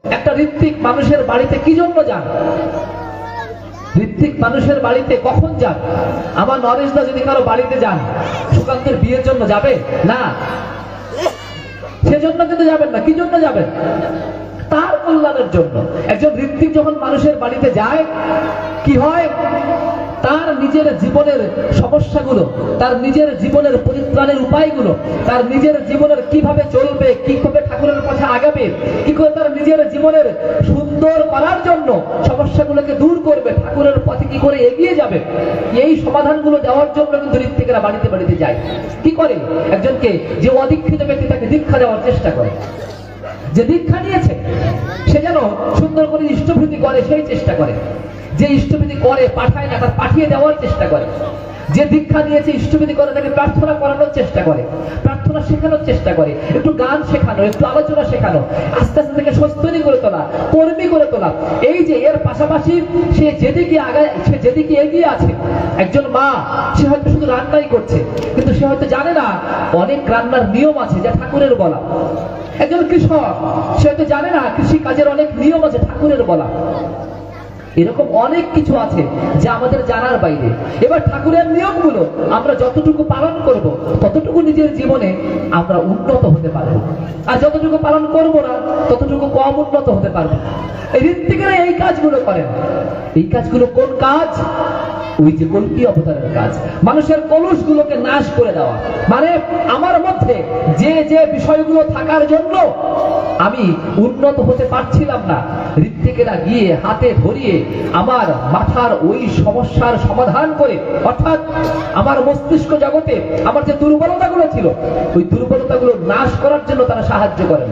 একটা ঋত্বিক মানুষের বাড়িতে কি জন্য যান? ঋত্বিক মানুষের বাড়িতে কখন যান? আমার নরেশদা যদি কারো বাড়িতে যান, সুকান্তের বিয়ের জন্য যাবে না, সেজন্য কিন্তু যাবেন না। কি জন্য যাবেন? তার কল্যাণের জন্য। একজন ঋত্বিক যখন মানুষের বাড়িতে যায়, কি হয়? তার নিজের জীবনের সমস্যাগুলো, তার নিজের জীবনের পরিত্রাণের উপায়গুলো, তার নিজের জীবনের কিভাবে চলবে, কিভাবে ঠাকুরের পথে আগাবে, কি করে তার নিজের জীবনের সুন্দর করার জন্য সমস্যাগুলোকে দূর করবে, ঠাকুরের পথে কি করে এগিয়ে যাবে, এই সমাধানগুলো দেওয়ার জন্য কিন্তু ঋত্বিকেরা বাড়িতে বাড়িতে যায়। কি করে? একজনকে যে অদীক্ষিত ব্যক্তি, তাকে দীক্ষা দেওয়ার চেষ্টা করে। যে দীক্ষা নিয়েছে সে যেন সুন্দর করে ইষ্টভৃতি করে, সেই চেষ্টা করে। যে ইষ্টভৃতি করে পাঠায় না, তার পাঠিয়ে দেওয়ার চেষ্টা করে। যে দীক্ষা নিয়েছে ইষ্টভৃতি করে, তাকে প্রার্থনা করানোর চেষ্টা করে, প্রার্থনা শেখানোর চেষ্টা করে, একটু গান শেখানো, একটু আলোচনা শেখানো, আস্তে আস্তে থেকে সস্তনী করে তোলা, কর্মী করে তোলা। এই যে এর পাশাপাশি সে যেদিকে আগায়, সে যেদিকে এগিয়ে আছে, একজন মা সে হয়তো শুধু রান্নাই করছে, কিন্তু সে হয়তো জানে না অনেক রান্নার নিয়ম আছে যা ঠাকুরের বলা। একজন কৃষক সে হয়তো জানে না কৃষি কাজের অনেক নিয়ম আছে ঠাকুরের বলা। এরকম অনেক কিছু আছে যা আমাদের জানার বাইরে। এবার ঠাকুরের নিয়মগুলো আমরা যতটুকু পালন করব, ততটুকু নিজের জীবনে আমরা উন্নত হতে পারবো, আর যতটুকু পালন করব না, ততটুকু কম উন্নত হতে পারবো। এই ঋত্বিকেরা এই কাজগুলো করেন। এই কাজগুলো কোন কাজ? ওই যে কল্কি অবতারের কাজ, মানুষের কলুষগুলোকে নাশ করে দেওয়া। মানে আমার মধ্যে যে যে বিষয়গুলো থাকার জন্য আমি উন্নত হতে পারছিলাম না, ঋত্বিকেরা গিয়ে হাতে ধরিয়ে আমার মাথার ওই সমস্যার সমাধান করে, অর্থাৎ আমার মস্তিষ্ক জগতে আমার যে দুর্বলতাগুলো ছিল, ওই দুর্বলতাগুলো নাশ করার জন্য তারা সাহায্য করেন।